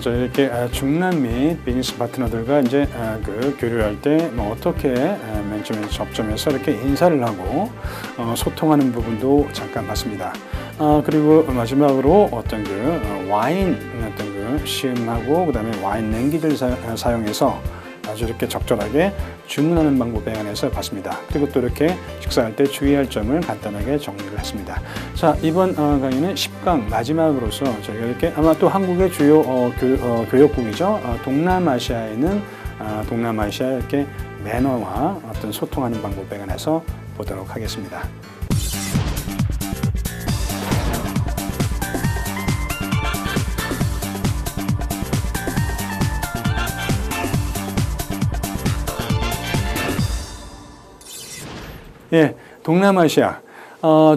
저 이렇게 중남미 비즈니스 파트너들과 이제 교류할 때 뭐 어떻게 맨 처음에 접점해서 이렇게 인사를 하고 소통하는 부분도 잠깐 봤습니다. 그리고 마지막으로 어떤 와인 어떤 시음하고 그다음에 와인 냉기를 사용해서 아주 이렇게 적절하게 주문하는 방법에 관해서 봤습니다. 그리고 또 이렇게 식사할 때 주의할 점을 간단하게 정리를 했습니다. 자, 이번 강의는 10강 마지막으로서 저희가 이렇게 아마 또 한국의 주요 교역국이죠. 동남아시아에는 동남아시아 이렇게 매너와 어떤 소통하는 방법에 관해서 보도록 하겠습니다. 예, 동남아시아.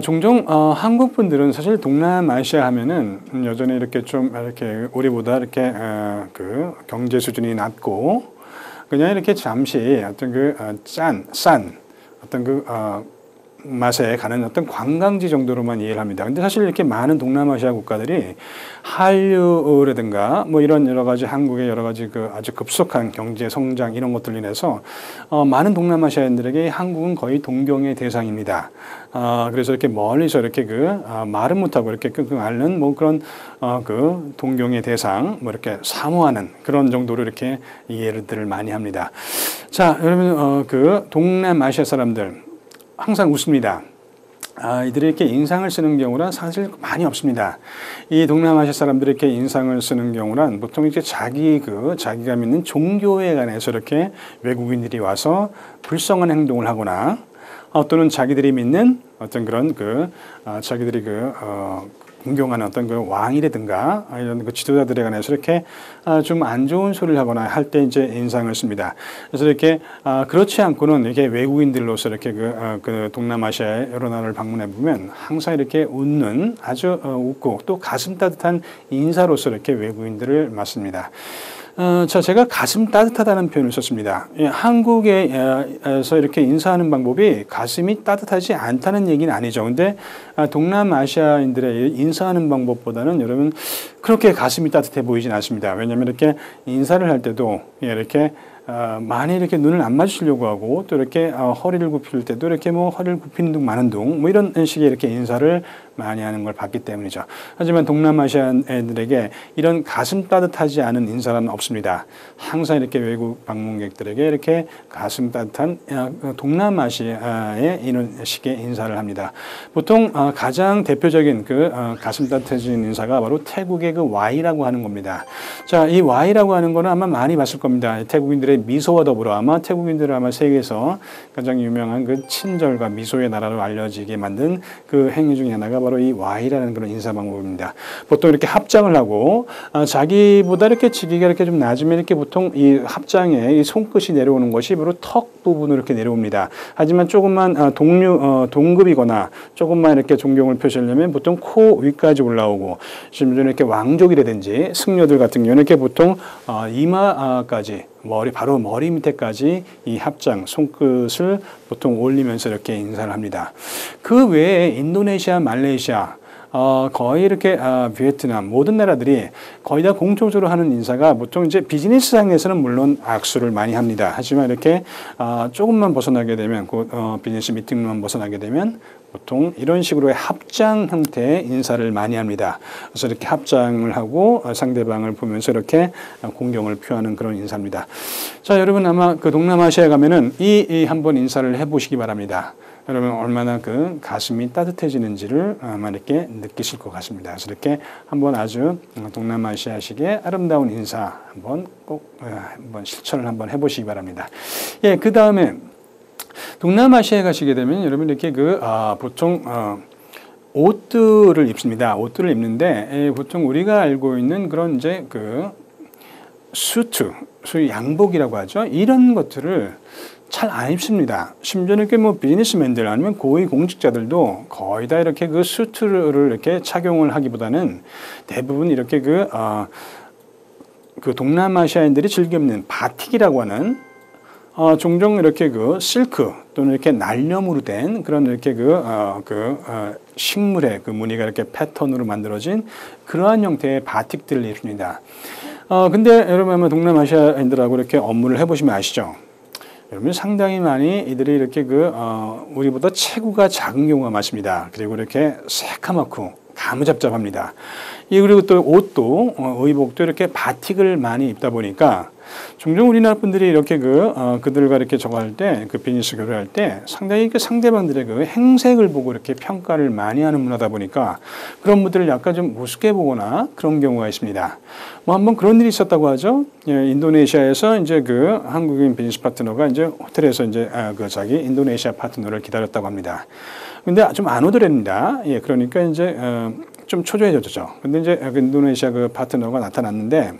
종종 한국 분들은 사실 동남아시아 하면은 여전히 이렇게 좀 이렇게 우리보다 이렇게 경제 수준이 낮고 그냥 이렇게 잠시 어떤 싼 어떤 맛에 가는 어떤 관광지 정도로만 이해를 합니다. 근데 사실 이렇게 많은 동남아시아 국가들이 한류라든가 뭐 이런 여러 가지 한국의 여러 가지 아주 급속한 경제 성장 이런 것들로 인해서 많은 동남아시아인들에게 한국은 거의 동경의 대상입니다. 그래서 이렇게 멀리서 이렇게 말은 못하고 이렇게 앓는 뭐 그런 동경의 대상 뭐 이렇게 사모하는 그런 정도로 이렇게 이해들을 많이 합니다. 자, 여러분 동남아시아 사람들 항상 웃습니다. 이들이 이렇게 인상을 쓰는 경우는 사실 많이 없습니다. 이 동남아시아 사람들이 이렇게 인상을 쓰는 경우는 보통 이렇게 자기가 믿는 종교에 관해서 이렇게 외국인들이 와서 불성한 행동을 하거나 또는 자기들이 믿는 어떤 그런 자기들이 존경하는 어떤 왕이라든가 이런 지도자들에 관해서 이렇게 좀 안 좋은 소리를 하거나 할 때 이제 인상을 씁니다. 그래서 이렇게 그렇지 않고는 이렇게 외국인들로서 이렇게 동남아시아의 여러 나라를 방문해 보면 항상 이렇게 웃는 아주 웃고 또 가슴 따뜻한 인사로서 이렇게 외국인들을 맞습니다. 제가 가슴 따뜻하다는 표현을 썼습니다. 한국에서 이렇게 인사하는 방법이 가슴이 따뜻하지 않다는 얘기는 아니죠. 근데 동남아시아인들의 인사하는 방법보다는 여러분 그렇게 가슴이 따뜻해 보이진 않습니다. 왜냐하면 이렇게 인사를 할 때도 이렇게 많이 이렇게 눈을 안 마주치려고 하고 또 이렇게 허리를 굽힐 때도 이렇게 뭐 허리를 굽히는 둥 마는 둥 뭐 이런 식의 이렇게 인사를 많이 하는 걸 봤기 때문이죠. 하지만 동남아시아 애들에게 이런 가슴 따뜻하지 않은 인사는 없습니다. 항상 이렇게 외국 방문객들에게 이렇게 가슴 따뜻한 동남아시아의 이런 식의 인사를 합니다. 보통 가장 대표적인 가슴 따뜻해진 인사가 바로 태국의 Y라고 하는 겁니다. 자, 이 Y라고 하는 거는 아마 많이 봤을 겁니다. 태국인들의 미소와 더불어 아마 태국인들은 아마 세계에서 가장 유명한 친절과 미소의 나라로 알려지게 만든 행위 중에 하나가 바로 이 Y라는 그런 인사 방법입니다. 보통 이렇게 합장을 하고 자기보다 이렇게 지기가 이렇게 좀 낮으면 이렇게 보통 이 합장에 이 손끝이 내려오는 것이 바로 턱 부분으로 이렇게 내려옵니다. 하지만 조금만 동급이거나 조금만 이렇게 존경을 표시하려면 보통 코 위까지 올라오고 심지어 이렇게 왕족이라든지 승려들 같은 경우는 이렇게 보통 이마까지 바로 머리 밑에까지 이 합장, 손끝을 보통 올리면서 이렇게 인사를 합니다. 그 외에 인도네시아, 말레이시아, 거의 이렇게 베트남 모든 나라들이 거의 다 공통적으로 하는 인사가 보통 이제 비즈니스상에서는 물론 악수를 많이 합니다. 하지만 이렇게 조금만 벗어나게 되면 비즈니스 미팅만 벗어나게 되면 보통 이런 식으로의 합장 형태의 인사를 많이 합니다. 그래서 이렇게 합장을 하고 상대방을 보면서 이렇게 공경을 표하는 그런 인사입니다. 자, 여러분 아마 동남아시아에 가면은 이 한번 인사를 해보시기 바랍니다. 여러분 얼마나 가슴이 따뜻해지는지를 아마 이렇게 느끼실 것 같습니다. 그래서 이렇게 한번 아주 동남아시아식의 아름다운 인사 한번 실천을 한번 해보시기 바랍니다. 예, 그 다음에 동남아시아에 가시게 되면 여러분 이렇게 보통 옷들을 입습니다. 옷들을 입는데 보통 우리가 알고 있는 그런 이제 수트, 소위 양복이라고 하죠. 이런 것들을 잘 안 입습니다. 심지어 이렇게 비즈니스맨들 아니면 고위 공직자들도 거의 다 이렇게 수트를 이렇게 착용을 하기보다는 대부분 이렇게 동남아시아인들이 즐겨 입는 바틱이라고 하는 종종 이렇게 실크 또는 이렇게 날념으로 된 그런 이렇게 식물의 무늬가 이렇게 패턴으로 만들어진 그러한 형태의 바틱들을 입습니다. 근데 여러분 아마 동남아시아인들하고 이렇게 업무를 해보시면 아시죠? 여러분 상당히 많이 이들이 이렇게 우리보다 체구가 작은 경우가 많습니다. 그리고 이렇게 새카맣고 가무잡잡합니다. 그리고 또 옷도 의복도 이렇게 바틱을 많이 입다 보니까 종종 우리나라 분들이 이렇게 그들과 이렇게 저거 할 때 비즈니스 교류할 때 상당히 상대방들의 행색을 보고 이렇게 평가를 많이 하는 문화다 보니까 그런 분들을 약간 좀 우습게 보거나 그런 경우가 있습니다. 뭐 한번 그런 일이 있었다고 하죠. 인도네시아에서 이제 한국인 비즈니스 파트너가 이제 호텔에서 이제 자기 인도네시아 파트너를 기다렸다고 합니다. 근데 좀 안 오더랍니다. 그러니까 이제 좀 초조해졌죠. 근데 이제 인도네시아 파트너가 나타났는데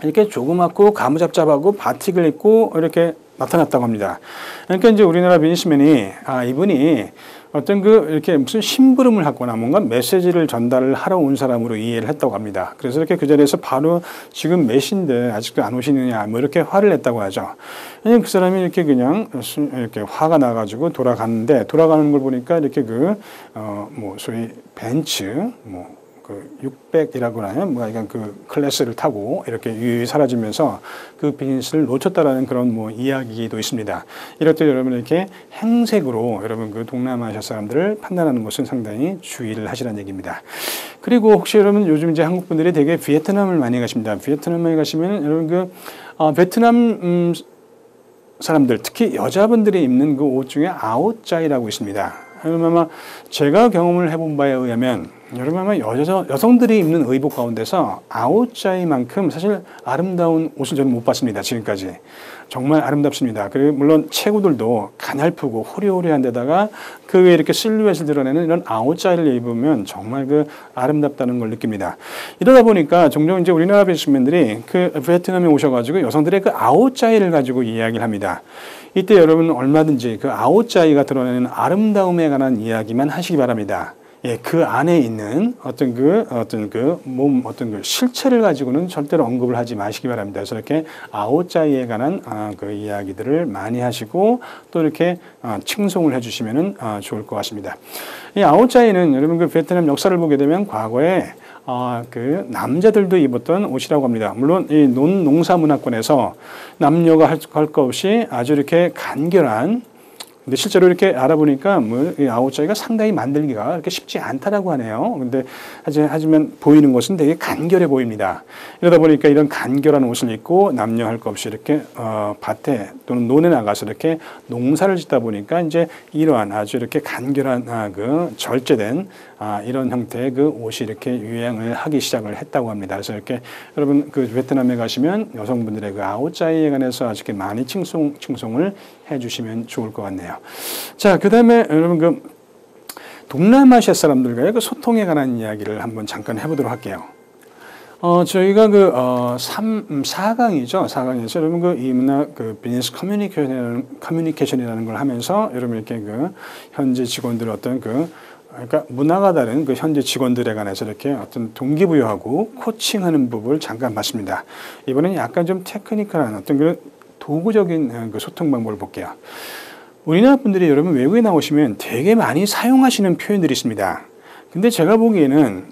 이렇게 조그맣고 가무잡잡하고 바틱을 입고 이렇게 나타났다고 합니다. 그러니까 이제 우리나라 비즈니스맨이 이분이 어떤 이렇게 무슨 심부름을 하거나 뭔가 메시지를 전달을 하러 온 사람으로 이해를 했다고 합니다. 그래서 이렇게 그 자리에서 바로 지금 몇 시인데 아직도 안 오시느냐 뭐 이렇게 화를 냈다고 하죠. 그 사람이 이렇게 그냥 이렇게 화가 나가지고 돌아갔는데 돌아가는 걸 보니까 이렇게 뭐 소위 벤츠 600이라고 하나요? 약간 클래스를 타고 이렇게 유유히 사라지면서 비즈니스를 놓쳤다라는 그런 이야기도 있습니다. 이럴 때 여러분 이렇게 행색으로 여러분 동남아시아 사람들을 판단하는 것은 상당히 주의를 하시라는 얘기입니다. 그리고 혹시 여러분 요즘 이제 한국 분들이 되게 베트남을 많이 가십니다. 베트남에 가시면 여러분 베트남 사람들 특히 여자분들이 입는 옷 중에 아오짜이라고 있습니다. 여러분 아마 제가 경험을 해본 바에 의하면 여러분 아마 여성들이 입는 의복 가운데서 아오짜이만큼 사실 아름다운 옷을 저는 못 봤습니다. 지금까지. 정말 아름답습니다. 그리고 물론 체구들도 가냘프고 호리호리한 데다가 그 위에 이렇게 실루엣을 드러내는 이런 아오짜이를 입으면 정말 아름답다는 걸 느낍니다. 이러다 보니까 종종 이제 우리나라 비즈니스맨들이 베트남에 오셔가지고 여성들의 아오짜이를 가지고 이야기를 합니다. 이때 여러분 얼마든지 아오짜이가 드러내는 아름다움에 관한 이야기만 하시기 바랍니다. 그 안에 있는 어떤 실체를 가지고는 절대로 언급을 하지 마시기 바랍니다. 그래서 이렇게 아오짜이에 관한 이야기들을 많이 하시고 또 이렇게 칭송을 해주시면은 좋을 것 같습니다. 이 아오짜이는 여러분 베트남 역사를 보게 되면 과거에 남자들도 입었던 옷이라고 합니다. 물론 이 농사 문화권에서 남녀가 할 것 없이 아주 이렇게 간결한 근데 실제로 이렇게 알아보니까 이 아오짜이가 상당히 만들기가 그렇게 쉽지 않다라고 하네요. 근데 하지만 보이는 것은 되게 간결해 보입니다. 이러다 보니까 이런 간결한 옷을 입고 남녀 할 것 없이 이렇게 밭에 또는 논에 나가서 이렇게 농사를 짓다 보니까 이제 이러한 아주 이렇게 간결한 절제된 이런 형태의 옷이 이렇게 유행을 하기 시작을 했다고 합니다. 그래서 이렇게 여러분 베트남에 가시면 여성분들의 아오짜이에 관해서 아주 이렇게 많이 칭송을 해주시면 좋을 것 같네요. 자, 그 다음에 여러분 동남아시아 사람들과의 소통에 관한 이야기를 한번 잠깐 해보도록 할게요. 저희가 4강이죠. 4강에서 여러분 이 문화 비즈니스 커뮤니케이션이라는 걸 하면서 여러분 이렇게 현재 직원들 어떤 그러니까 문화가 다른 현재 직원들에 관해서 이렇게 어떤 동기부여하고 코칭하는 부분을 잠깐 봤습니다. 이번에는 약간 좀 테크니컬한 어떤 도구적인 소통 방법을 볼게요. 우리나라 분들이 여러분 외국에 나오시면 되게 많이 사용하시는 표현들이 있습니다. 근데 제가 보기에는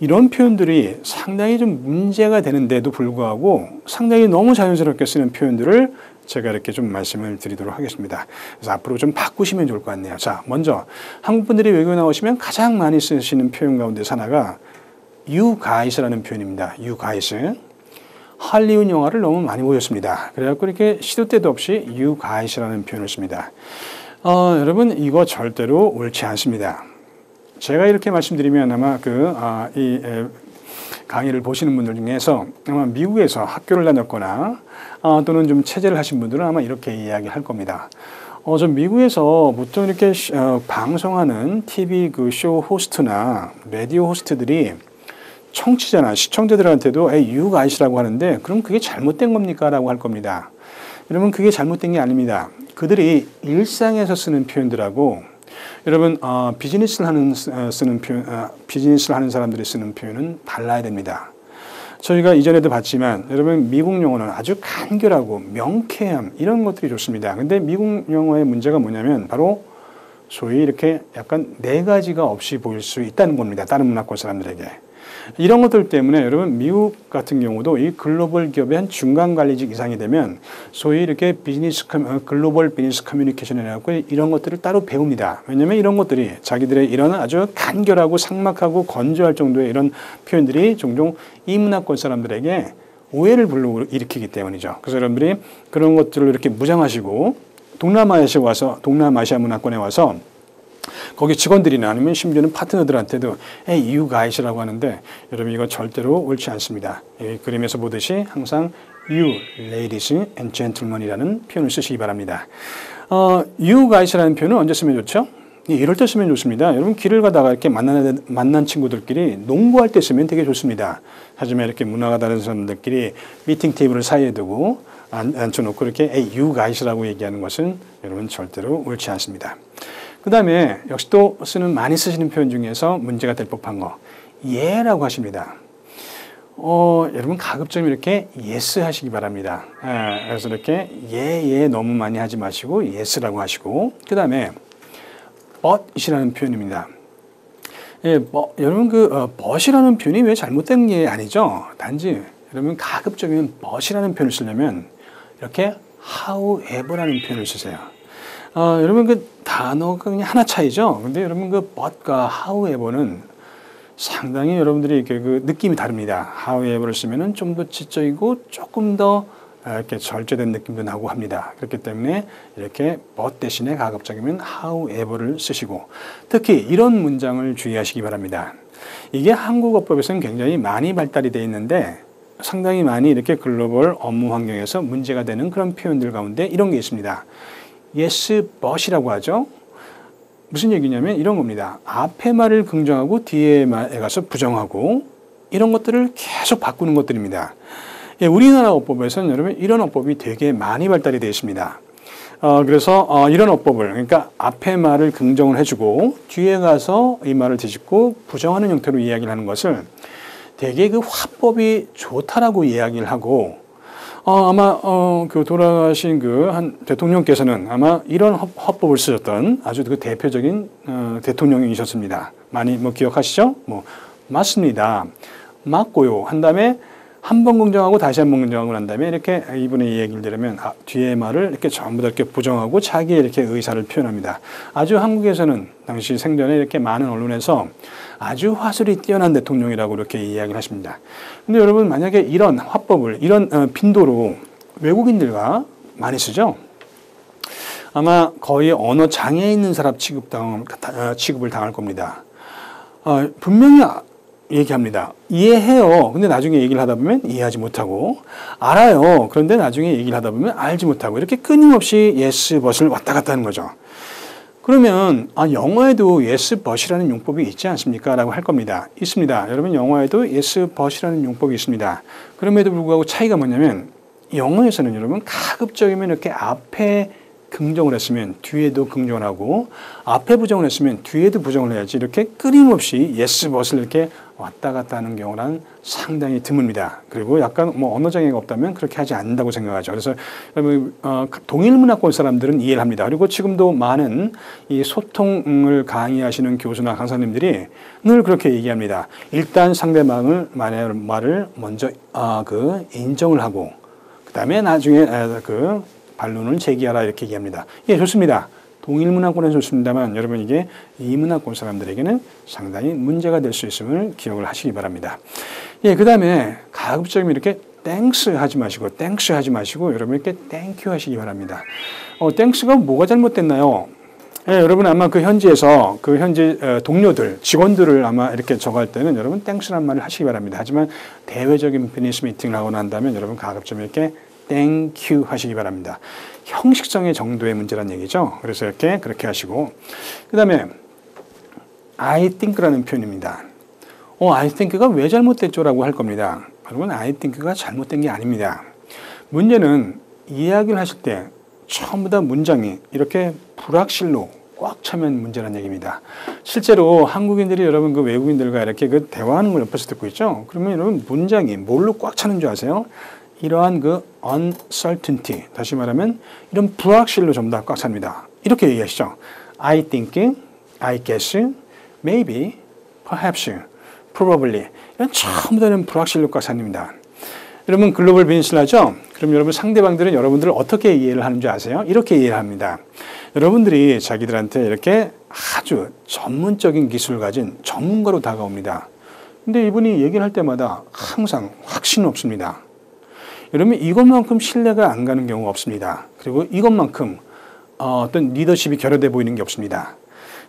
이런 표현들이 상당히 좀 문제가 되는데도 불구하고 상당히 너무 자연스럽게 쓰는 표현들을 제가 이렇게 좀 말씀을 드리도록 하겠습니다. 그래서 앞으로 좀 바꾸시면 좋을 것 같네요. 자, 먼저 한국 분들이 외국에 나오시면 가장 많이 쓰시는 표현 가운데 하나가 you guys라는 표현입니다. you guys. 할리우드 영화를 너무 많이 보셨습니다. 그래갖고 이렇게 시도 때도 없이 you guys라는 표현을 씁니다. 여러분 이거 절대로 옳지 않습니다. 제가 이렇게 말씀드리면 아마 이 강의를 보시는 분들 중에서 아마 미국에서 학교를 다녔거나 또는 좀 체제를 하신 분들은 아마 이렇게 이야기할 겁니다. 저 미국에서 보통 이렇게 방송하는 TV 쇼 호스트나 라디오 호스트들이 청취자나 시청자들한테도 you guys라고 하는데 그럼 그게 잘못된 겁니까? 라고 할 겁니다. 여러분 그게 잘못된 게 아닙니다. 그들이 일상에서 쓰는 표현들하고 여러분 비즈니스를 하는 사람들이 쓰는 표현은 달라야 됩니다. 저희가 이전에도 봤지만 여러분 미국 영어는 아주 간결하고 명쾌함 이런 것들이 좋습니다. 근데 미국 영어의 문제가 뭐냐면 바로 소위 이렇게 약간 네 가지가 없이 보일 수 있다는 겁니다. 다른 문화권 사람들에게. 이런 것들 때문에 여러분 미국 같은 경우도 이 글로벌 기업의 한 중간 관리직 이상이 되면 소위 이렇게 글로벌 비즈니스 커뮤니케이션이라고 이런 것들을 따로 배웁니다. 왜냐하면 이런 것들이 자기들의 이런 아주 간결하고 삭막하고 건조할 정도의 이런 표현들이 종종 이 문화권 사람들에게 오해를 불러일으키기 때문이죠. 그래서 여러분들이 그런 것들을 이렇게 무장하시고 동남아시아 문화권에 와서 거기 직원들이나 아니면 심지어는 파트너들한테도 Hey, you guys라고 하는데 여러분 이거 절대로 옳지 않습니다. 이 그림에서 보듯이 항상 you, ladies and gentlemen이라는 표현을 쓰시기 바랍니다. you guys라는 표현은 언제 쓰면 좋죠? 이럴 때 쓰면 좋습니다. 여러분 길을 가다가 이렇게 만난 친구들끼리 농구할 때 쓰면 되게 좋습니다. 하지만 이렇게 문화가 다른 사람들끼리 미팅 테이블을 사이에 두고 앉혀놓고 이렇게 Hey, you guys라고 얘기하는 것은 여러분 절대로 옳지 않습니다. 그 다음에 역시 또 많이 쓰시는 표현 중에서 문제가 될 법한 거 예라고 하십니다. 여러분 가급적 이렇게 yes 하시기 바랍니다. 그래서 이렇게 예 너무 많이 하지 마시고 yes라고 하시고 그 다음에 but이라는 표현입니다. 여러분 but이라는 표현이 왜 잘못된 게 아니죠. 단지 여러분 가급적이면 but이라는 표현을 쓰려면 이렇게 however라는 표현을 쓰세요. 여러분 그 단어가 그냥 하나 차이죠. 근데 여러분 그 but과 however는 상당히 여러분들이 그 느낌이 다릅니다. however를 쓰면은 좀 더 지적이고 조금 더 이렇게 절제된 느낌도 나고 합니다. 그렇기 때문에 이렇게 but 대신에 가급적이면 however를 쓰시고 특히 이런 문장을 주의하시기 바랍니다. 이게 한국어법에서는 굉장히 많이 발달이 되어 있는데 상당히 많이 이렇게 글로벌 업무 환경에서 문제가 되는 그런 표현들 가운데 이런 게 있습니다. yes, but이라고 하죠. 무슨 얘기냐면 이런 겁니다. 앞에 말을 긍정하고 뒤에 말에 가서 부정하고 이런 것들을 계속 바꾸는 것들입니다. 우리나라 어법에서는 여러분 이런 어법이 되게 많이 발달이 되어 있습니다. 그래서 이런 어법을 그러니까 앞에 말을 긍정을 해주고 뒤에 가서 이 말을 뒤집고 부정하는 형태로 이야기를 하는 것을 되게 그 화법이 좋다라고 이야기를 하고 아마 그 돌아가신 그 한 대통령께서는 아마 이런 화법을 쓰셨던 아주 그 대표적인 대통령이셨습니다. 많이 기억하시죠? 맞습니다. 맞고요. 한 다음에 한 번 긍정하고 다시 한 번 긍정하고 난 다음에 이렇게 이분의 얘기를 들으면 뒤에 말을 이렇게 전부 다 이렇게 부정하고 자기의 이렇게 의사를 표현합니다. 아주 한국에서는 당시 생전에 이렇게 많은 언론에서 아주 화술이 뛰어난 대통령이라고 이렇게 이야기를 하십니다. 근데 여러분 만약에 이런 화법을 이런 빈도로 외국인들과 많이 쓰죠. 아마 거의 언어 장애 있는 사람 취급을 당할 겁니다. 분명히 얘기합니다. 이해해요. 근데 나중에 얘기를 하다 보면 이해하지 못하고 알아요. 그런데 나중에 얘기를 하다 보면 알지 못하고 이렇게 끊임없이 yes, but을 왔다 갔다 하는 거죠. 그러면 영어에도 yes, but이라는 용법이 있지 않습니까? 라고 할 겁니다. 있습니다. 여러분 영어에도 yes, but이라는 용법이 있습니다. 그럼에도 불구하고 차이가 뭐냐면 영어에서는 여러분 가급적이면 이렇게 앞에 긍정을 했으면 뒤에도 긍정을 하고 앞에 부정을 했으면 뒤에도 부정을 해야지 이렇게 끊임없이 yes, but을 이렇게 왔다 갔다 하는 경우는 상당히 드뭅니다. 그리고 약간 언어 장애가 없다면 그렇게 하지 않는다고 생각하죠. 그래서 동일 문화권 사람들은 이해를 합니다. 그리고 지금도 많은 이 소통을 강의하시는 교수나 강사님들이 늘 그렇게 얘기합니다. 일단 상대방을 말을 먼저 인정을 하고 그 다음에 나중에 그 반론을 제기하라 이렇게 얘기합니다. 예, 좋습니다. 동일 문화권은 좋습니다만 여러분 이게 이 문화권 사람들에게는 상당히 문제가 될 수 있음을 기억을 하시기 바랍니다. 예, 그 다음에 가급적이면 이렇게 땡스 하지 마시고 여러분 이렇게 땡큐 하시기 바랍니다. 땡스가 뭐가 잘못됐나요? 예, 여러분 아마 그 현지에서 그 현지 동료들, 직원들을 아마 이렇게 저거할 때는 여러분 땡스란 말을 하시기 바랍니다. 하지만 대외적인 비즈니스 미팅을 하고 난 다음에 여러분 가급적 이렇게 땡큐 하시기 바랍니다. 형식성의 정도의 문제란 얘기죠. 그래서 그렇게 하시고 그 다음에 I think라는 표현입니다. I think가 왜 잘못됐죠? 라고 할 겁니다. 여러분 I think가 잘못된 게 아닙니다. 문제는 이야기를 하실 때 전부 다 문장이 이렇게 불확실로 꽉 차면 문제란 얘기입니다. 실제로 한국인들이 여러분 그 외국인들과 이렇게 그 대화하는 걸 옆에서 듣고 있죠. 그러면 여러분 문장이 뭘로 꽉 차는 줄 아세요? 이러한 그 uncertainty, 다시 말하면 이런 불확실로 전부 다 꽉 찹니다. 이렇게 얘기하시죠. I think, I guess, maybe, perhaps, probably. 이런 전부 다는 불확실로 꽉 찼습니다. 여러분 글로벌 비즈니스를 하죠? 그럼 여러분 상대방들은 여러분들을 어떻게 이해를 하는지 아세요? 이렇게 이해를 합니다. 여러분들이 자기들한테 이렇게 아주 전문적인 기술을 가진 전문가로 다가옵니다. 근데 이분이 얘기를 할 때마다 항상 확신은 없습니다. 여러분 이것만큼 신뢰가 안 가는 경우가 없습니다. 그리고 이것만큼 어떤 리더십이 결여돼 보이는 게 없습니다.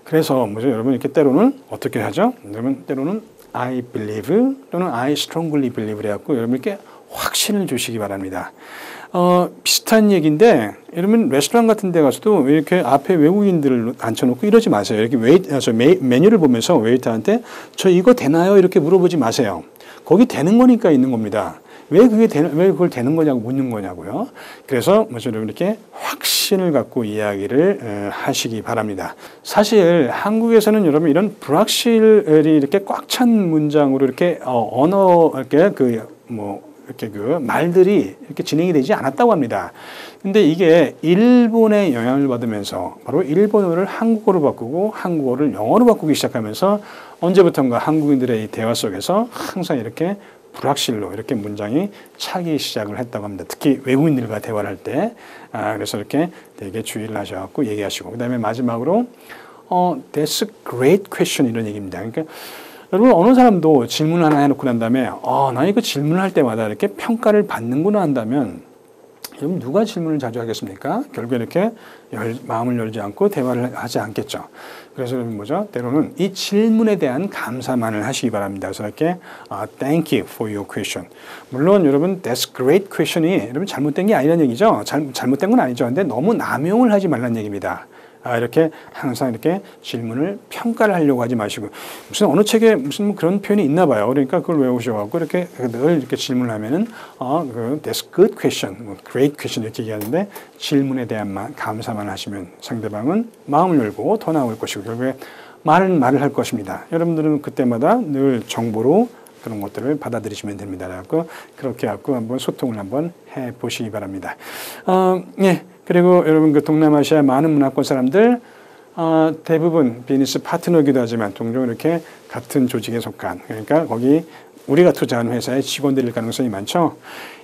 그래서 뭐죠? 여러분 이렇게 때로는 어떻게 하죠? 여러분 때로는 I believe 또는 I strongly believe 해갖고 여러분 이렇게 확신을 주시기 바랍니다. 비슷한 얘기인데 여러분 레스토랑 같은 데 가서도 이렇게 앞에 외국인들을 앉혀놓고 이러지 마세요. 이렇게 메뉴를 보면서 웨이터한테 저 이거 되나요? 이렇게 물어보지 마세요. 거기 되는 거니까 있는 겁니다. 왜 그걸 되는 거냐고 묻는 거냐고요. 그래서 먼저 여러분 이렇게 확신을 갖고 이야기를 하시기 바랍니다. 사실 한국에서는 여러분 이런 불확실이 이렇게 꽉 찬 문장으로 이렇게 언어 이렇게 이렇게 말들이 이렇게 진행이 되지 않았다고 합니다. 근데 이게 일본의 영향을 받으면서 바로 일본어를 한국어로 바꾸고 한국어를 영어로 바꾸기 시작하면서 언제부턴가 한국인들의 이 대화 속에서 항상 이렇게 불확실로 이렇게 문장이 차기 시작을 했다고 합니다. 특히 외국인들과 대화를 할 때. 그래서 이렇게 되게 주의를 하셔갖고 얘기하시고. 그 다음에 마지막으로, that's a great question 이런 얘기입니다. 그러니까 여러분 어느 사람도 질문을 하나 해놓고 난 다음에 나 이거 질문을 할 때마다 이렇게 평가를 받는구나 한다면 여러분 누가 질문을 자주 하겠습니까? 결국에 이렇게 마음을 열지 않고 대화를 하지 않겠죠. 그래서 여러분 뭐죠? 때로는 이 질문에 대한 감사만을 하시기 바랍니다. 그래서 이렇게 Thank you for your question. 물론 여러분 That's great question이 여러분 잘못된 게 아니라는 얘기죠. 잘못된 건 아니죠. 근데 너무 남용을 하지 말라는 얘기입니다. 이렇게 항상 이렇게 질문을 평가를 하려고 하지 마시고 무슨 어느 책에 무슨 그런 표현이 있나 봐요. 그러니까 그걸 외우셔갖고 이렇게 늘 이렇게 질문을 하면은 that's good question, great question 이렇게 얘기하는데 질문에 대한 감사만 하시면 상대방은 마음을 열고 더 나올 것이고 결국에 말을 할 것입니다. 여러분들은 그때마다 늘 정보로 그런 것들을 받아들이시면 됩니다. 그래서 그렇게 갖고 한번 소통을 한번 해 보시기 바랍니다. 예. 그리고 여러분 그 동남아시아 많은 문화권 사람들 대부분 비즈니스 파트너기도 하지만 종종 이렇게 같은 조직에 속한 그러니까 거기 우리가 투자하는 회사의 직원들일 가능성이 많죠.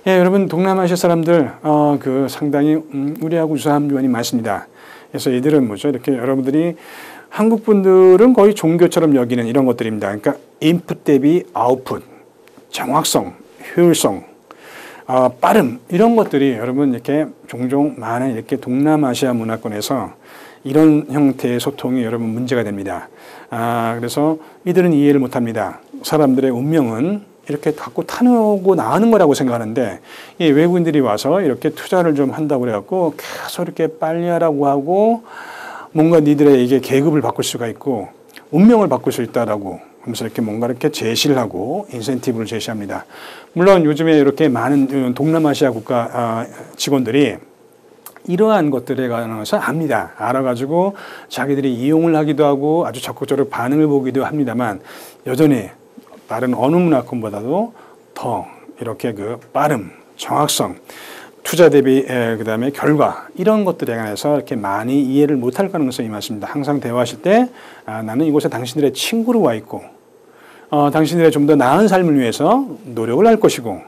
예, 여러분 동남아시아 사람들 그 상당히 우리하고 유사한 면이 많습니다. 그래서 이들은 뭐죠? 이렇게 여러분들이 한국 분들은 거의 종교처럼 여기는 이런 것들입니다. 그러니까 인풋 대비 아웃풋, 정확성, 효율성. 빠름 이런 것들이 여러분 이렇게 종종 많은 이렇게 동남아시아 문화권에서 이런 형태의 소통이 여러분 문제가 됩니다. 그래서 이들은 이해를 못합니다. 사람들의 운명은 이렇게 갖고 타고 나가는 거라고 생각하는데 이 외국인들이 와서 이렇게 투자를 좀 한다고 그래갖고 계속 이렇게 빨리 하라고 하고 뭔가 니들의 이게 계급을 바꿀 수가 있고 운명을 바꿀 수 있다라고 하면서 이렇게 뭔가 이렇게 제시를 하고 인센티브를 제시합니다. 물론 요즘에 이렇게 많은 동남아시아 국가 직원들이 이러한 것들에 관해서 압니다. 알아가지고 자기들이 이용을 하기도 하고 아주 적극적으로 반응을 보기도 합니다만 여전히 다른 어느 문화권보다도 더 이렇게 그 빠름, 정확성, 투자 대비 그다음에 결과 이런 것들에 관해서 이렇게 많이 이해를 못할 가능성이 많습니다. 항상 대화하실 때 나는 이곳에 당신들의 친구로 와 있고 당신들의 좀 더 나은 삶을 위해서 노력을 할 것이고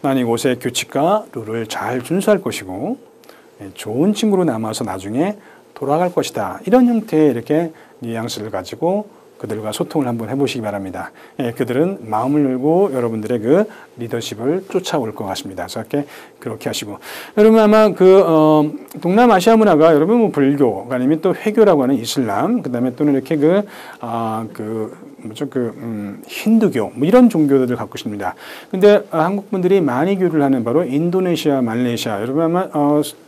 나는 이곳의 규칙과 룰을 잘 준수할 것이고 좋은 친구로 남아서 나중에 돌아갈 것이다. 이런 형태의 이렇게 뉘앙스를 가지고 그들과 소통을 한번 해보시기 바랍니다. 그들은 마음을 열고 여러분들의 그 리더십을 쫓아올 것 같습니다. 그래서 그렇게 하시고 여러분 아마 그 동남아시아 문화가 여러분 뭐 불교 아니면 또 회교라고 하는 이슬람 그다음에 또는 이렇게 힌두교 뭐 이런 종교들을 갖고 있습니다. 근데 한국 분들이 많이 교류를 하는 바로 인도네시아, 말레이시아 여러분 아마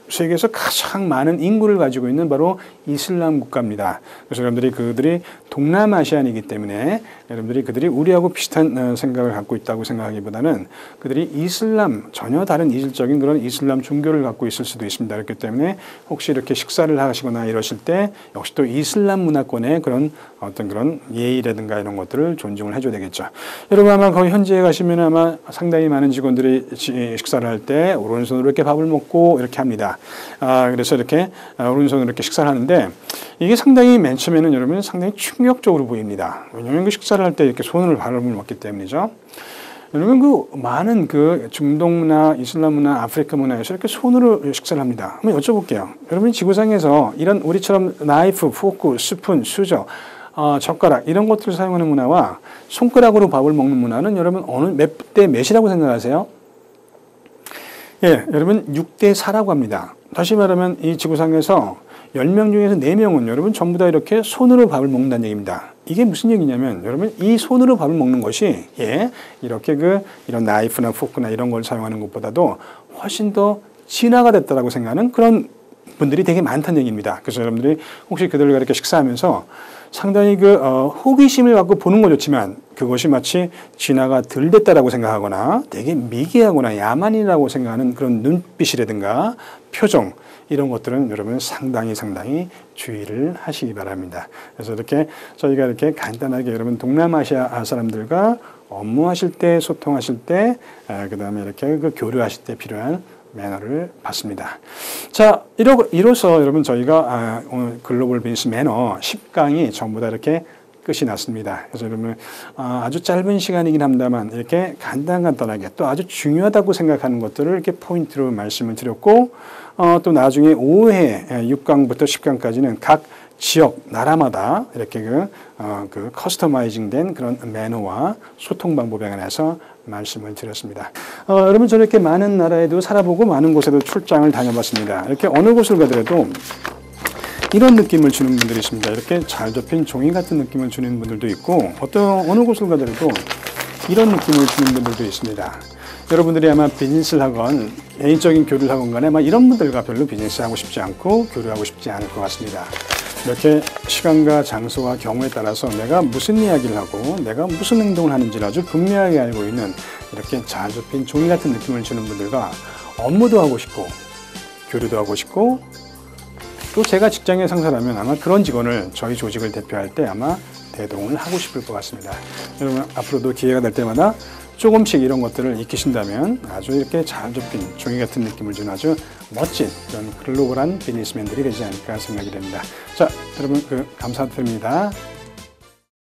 세계에서 가장 많은 인구를 가지고 있는 바로 이슬람 국가입니다. 그래서 여러분들이 그들이 동남아시아이기 때문에 여러분들이 그들이 우리하고 비슷한 생각을 갖고 있다고 생각하기보다는 그들이 이슬람 전혀 다른 이질적인 그런 이슬람 종교를 갖고 있을 수도 있습니다. 그렇기 때문에 혹시 이렇게 식사를 하시거나 이러실 때 역시 또 이슬람 문화권의 그런 어떤 그런 예의라든가 이런 것들을 존중을 해줘야 되겠죠. 여러분 아마 거기 현지에 가시면 아마 상당히 많은 직원들이 식사를 할 때 오른손으로 이렇게 밥을 먹고 이렇게 합니다. 그래서 이렇게 오른손으로 이렇게 식사를 하는데 이게 상당히 맨 처음에는 여러분 상당히 충격적으로 보입니다. 왜냐하면 그 식사를 할 때 이렇게 손으로 밥을 먹기 때문이죠. 여러분 그 많은 그 중동 문화, 이슬람 문화, 아프리카 문화에서 이렇게 손으로 식사를 합니다. 한번 여쭤볼게요. 여러분 지구상에서 이런 우리처럼 나이프, 포크, 스푼, 수저, 젓가락 이런 것들을 사용하는 문화와 손가락으로 밥을 먹는 문화는 여러분 어느 몇 대 몇이라고 생각하세요? 예, 여러분 6대 4라고 합니다. 다시 말하면 이 지구상에서 10명 중에서 4명은 여러분 전부 다 이렇게 손으로 밥을 먹는다는 얘기입니다. 이게 무슨 얘기냐면 여러분 이 손으로 밥을 먹는 것이 이렇게 이런 나이프나 포크나 이런 걸 사용하는 것보다도 훨씬 더 진화가 됐다라고 생각하는 그런 분들이 되게 많다는 얘기입니다. 그래서 여러분들이 혹시 그들과 이렇게 식사하면서 상당히 호기심을 갖고 보는 건 좋지만 그것이 마치 진화가 덜 됐다라고 생각하거나 되게 미개하거나 야만이라고 생각하는 그런 눈빛이라든가 표정 이런 것들은 여러분 상당히 주의를 하시기 바랍니다. 그래서 이렇게 저희가 이렇게 간단하게 여러분 동남아시아 사람들과 업무하실 때, 소통하실 때, 그 다음에 이렇게 교류하실 때 필요한 매너를 봤습니다. 자, 이로써 여러분 저희가 오늘 글로벌 비즈니스 매너 10강이 전부 다 이렇게 끝이 났습니다. 그래서 여러분 아주 짧은 시간이긴 합니다만 이렇게 간단하게 또 아주 중요하다고 생각하는 것들을 이렇게 포인트로 말씀을 드렸고 또 나중에 5회 6강부터 10강까지는 각 지역, 나라마다 이렇게 그 커스터마이징 된 그런 매너와 소통 방법에 관해서 말씀을 드렸습니다. 여러분 저는 이렇게 많은 나라에도 살아보고 많은 곳에도 출장을 다녀봤습니다. 이렇게 어느 곳을 가더라도 이런 느낌을 주는 분들이 있습니다. 이렇게 잘 접힌 종이 같은 느낌을 주는 분들도 있고 어느 곳을 가더라도 이런 느낌을 주는 분들도 있습니다. 여러분들이 아마 비즈니스를 하건 개인적인 교류를 하건 간에 아마 이런 분들과 별로 비즈니스 하고 싶지 않고 교류하고 싶지 않을 것 같습니다. 이렇게 시간과 장소와 경우에 따라서 내가 무슨 이야기를 하고 내가 무슨 행동을 하는지를 아주 분명하게 알고 있는 이렇게 잘 접힌 종이 같은 느낌을 주는 분들과 업무도 하고 싶고 교류도 하고 싶고 또 제가 직장의 상사라면 아마 그런 직원을 저희 조직을 대표할 때 아마 대동을 하고 싶을 것 같습니다. 여러분 앞으로도 기회가 될 때마다 조금씩 이런 것들을 익히신다면 아주 이렇게 잘 접힌 종이 같은 느낌을 주는 아주 멋진 그런 글로벌한 비즈니스맨들이 되지 않을까 생각이 됩니다. 자, 여러분 감사드립니다.